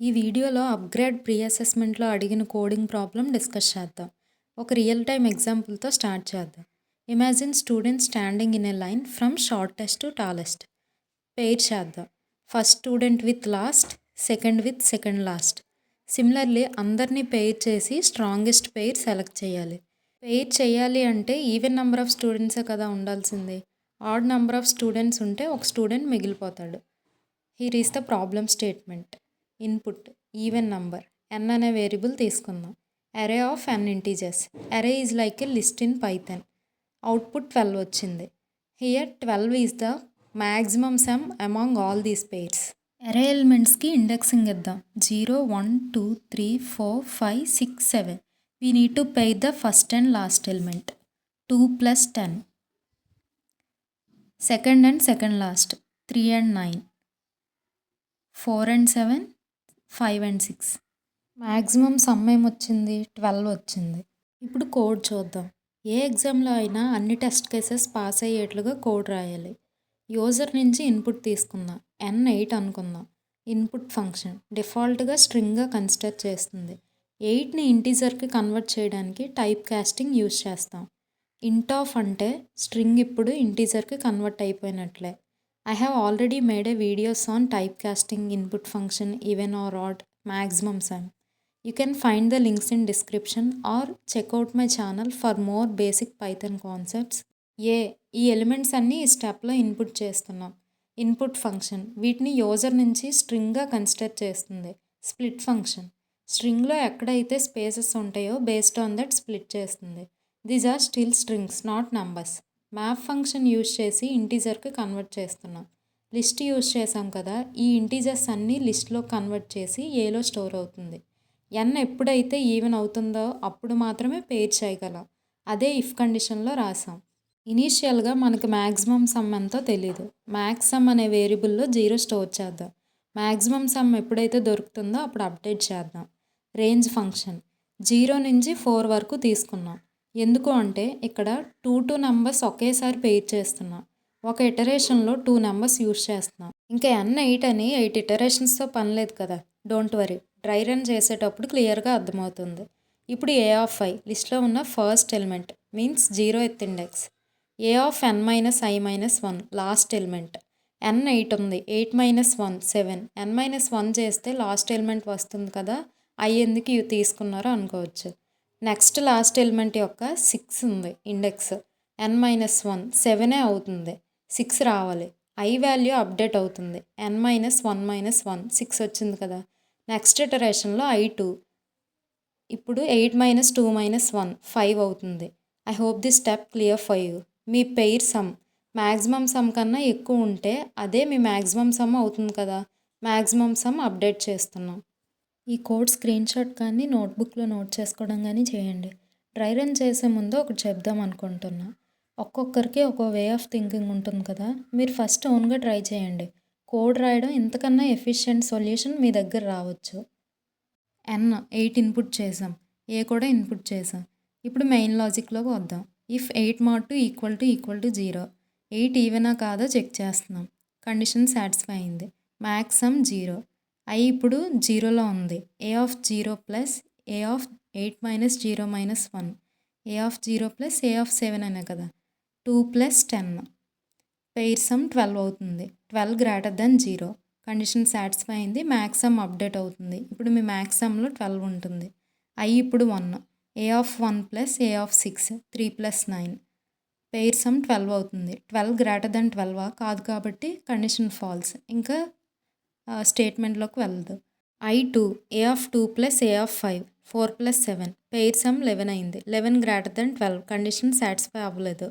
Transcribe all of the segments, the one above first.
ఈ వీడియోలో upgrade pre అసెస్మెంట్లో అడిగిన కోడింగ్ ప్రాబ్లం డిస్కస్ చేద్దాం. ఒక రియల్ టైమ్ ఎగ్జాంపుల్తో స్టార్ట్ చేద్దాం. Imagine student standing in a line from shortest to tallest. Pair చేద్దాం. First student with last, second with second last. Similarly అందరినీ pair చేసి స్ట్రాంగెస్ట్ పెయిర్ సెలెక్ట్ చేయాలి. Pair చేయాలి అంటే ఈవెన్ నెంబర్ ఆఫ్ స్టూడెంట్సే కదా ఉండాల్సింది. ఆడ్ నెంబర్ ఆఫ్ స్టూడెంట్స్ ఉంటే ఒక స్టూడెంట్ మిగిలిపోతాడు. Here is the problem statement. Input even number n అనే వేరియబుల్ తీసుకుందాం. Array of n integers. Array is like a list in Python. Output 12 వచ్చింది. Here 12 is the maximum sum among all these pairs. Array ఎలిమెంట్స్కి indexing ఇద్దాం. 0 1 2 3 4 5 6 7. We need to pair the first and last element. 2 + 10. Second and second last 3 and 9. 4 and 7, 5 and 6. Maximum some ఏమొచ్చింది? 12 వచ్చింది. ఇప్పుడు code చూద్దాం. ఏ ఎగ్జామ్లో అయినా అన్ని టెస్ట్ కేసెస్ పాస్ అయ్యేట్లుగా కోడ్ రాయాలి. యూజర్ నుంచి ఇన్పుట్ తీసుకుందాం. n8 అనుకుందాం. ఇన్పుట్ ఫంక్షన్ డిఫాల్ట్గా స్ట్రింగ్గా కన్సిడర్ చేస్తుంది. 8ని ఇంటీజర్కి కన్వర్ట్ చేయడానికి టైప్ కాస్టింగ్ యూజ్ చేస్తాం. int of అంటే స్ట్రింగ్ ఇప్పుడు ఇంటీజర్కి convert అయిపోయినట్లే. I have already made a videos on typecasting input function even or odd maximum sum. You can find the links in description or check out my channel for more basic Python concepts. ఈ elements అన్నీ ఈ స్టెప్లో input చేస్తున్నాం. Input function వీటిని user నుంచి స్ట్రింగ్గా consider చేస్తుంది. Split function స్ట్రింగ్లో ఎక్కడైతే స్పేసెస్ ఉంటాయో బేస్డ్ ఆన్ దట్ స్ప్లిట్ చేస్తుంది. These are still strings not numbers. Map function use చేసి ఇంటీజర్కి కన్వర్ట్ చేస్తున్నాం. లిస్ట్ యూజ్ చేసాం కదా, ఈ ఇంటీజర్స్ అన్నీ లిస్ట్లో కన్వర్ట్ చేసి ఏలో స్టోర్ అవుతుంది. n ఎప్పుడైతే ఈవెన్ అవుతుందో అప్పుడు మాత్రమే పేర్ చేయగలం. అదే ఇఫ్ కండిషన్లో రాసాం. ఇనీషియల్గా మనకు మ్యాక్సిమం సమ్ ఎంతో తెలీదు. మ్యాక్స్ సమ్ అనే వేరియబుల్లో 0 స్టోర్ చేద్దాం. మ్యాక్సిమం సమ్ ఎప్పుడైతే దొరుకుతుందో అప్పుడు అప్డేట్ చేద్దాం. రేంజ్ ఫంక్షన్ 0 నుంచి 4 వరకు తీసుకున్నాం. ఎందుకు అంటే ఇక్కడ 2 నెంబర్స్ ఒకేసారి పెయిర్ చేస్తున్నాం. ఒక ఇటరేషన్లో 2 నెంబర్స్ యూజ్ చేస్తున్నాం. ఇంకా n8 అని 8 ఇటరేషన్స్తో పని లేదు కదా. డోంట్ వరీ, డ్రై రన్ చేసేటప్పుడు క్లియర్గా అర్థమవుతుంది. ఇప్పుడు a of i లిస్ట్లో ఉన్న first element means 0th index. a of n - i - 1 last element. n8 ఉంది, 8 - 1 7. n-1 చేస్తే లాస్ట్ ఎలిమెంట్ వస్తుంది కదా, i ఎందుకు తీసుకున్నారో అనుకోవచ్చు. నెక్స్ట్ లాస్ట్ ఎలిమెంట్ యొక్క 6 ఉంది ఇండెక్స్. n-1 7 అవుతుంది, 6 రావాలి. i వాల్యూ అప్డేట్ అవుతుంది. n-1 - 1 6 వచ్చింది కదా. నెక్స్ట్ ఇటరేషన్లో i2 ఇప్పుడు 8 - 2 - 1 5 అవుతుంది. I hope this step clear for you. Me pair some maximum some కన్నా ఎక్కువ ఉంటే అదే మీ మ్యాక్సిమం సమ్ అవుతుంది కదా. మ్యాక్సిమం సమ్ అప్డేట్ చేస్తున్నాం. ఈ కోడ్ స్క్రీన్ షాట్ కానీ నోట్బుక్లో నోట్ చేసుకోవడం కానీ చేయండి. డ్రై రన్ చేసే ముందు ఒకటి చెప్దాం అనుకుంటున్నా. ఒక్కొక్కరికి ఒక వే ఆఫ్ థింకింగ్ ఉంటుంది కదా. మీరు ఫస్ట్ ఓన్గా ట్రై చేయండి. కోడ్ రాయడం ఇంతకన్నా ఎఫిషియెంట్ సొల్యూషన్ మీ దగ్గర రావచ్చు. n8 ఇన్పుట్ చేసాం, ఏ కూడా ఇన్పుట్ చేసాం. ఇప్పుడు మెయిన్ లాజిక్లోకి వద్దాం. If 8 mod 2 = 0. 8 ఈవెనా కాదో చెక్ చేస్తున్నాం. కండిషన్ సాటిస్ఫై అయింది. Max some 0. i ఇప్పుడు 0లో ఉంది. a of 0 + a of 8 - 0 - 1. a of 0 + a of 7 అనే కదా. 2 + 10. పెయిర్ సమ్ 12 అవుతుంది. 12 > 0. కండిషన్ సాటిస్ఫై అయింది. మ్యాక్స్ సమ్ అప్డేట్ అవుతుంది. ఇప్పుడు మీ మ్యాక్స్ సమ్లో 12 ఉంటుంది. i ఇప్పుడు 1. a of 1 + a of 6 3 + 9. Pair some 12 అవుతుంది. 12 > 12 కాదు కాబట్టి కండిషన్ ఫాల్స్. ఇంకా స్టేట్మెంట్లోకి వెళ్దు. i2 a of 2 + a of 5 4 + 7. Pair some 11 అయింది. 11 > 12 కండిషన్ సాటిస్ఫై అవ్వలేదు.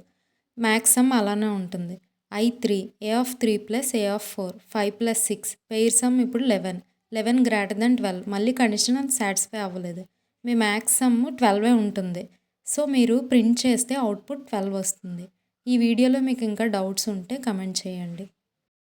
మ్యాక్స్ సమ్ అలానే ఉంటుంది. i3 a of 3 + a of 4 5 + 6. Pair some ఇప్పుడు 11. 11 > 12 మళ్ళీ కండిషన్ సాటిస్ఫై అవ్వలేదు. మీ మ్యాక్స్ సమ్ 12 ఉంటుంది. సో మీరు ప్రింట్ చేస్తే అవుట్పుట్ 12 వస్తుంది. ఈ వీడియోలో మీకు ఇంకా డౌట్స్ ఉంటే కమెంట్ చేయండి.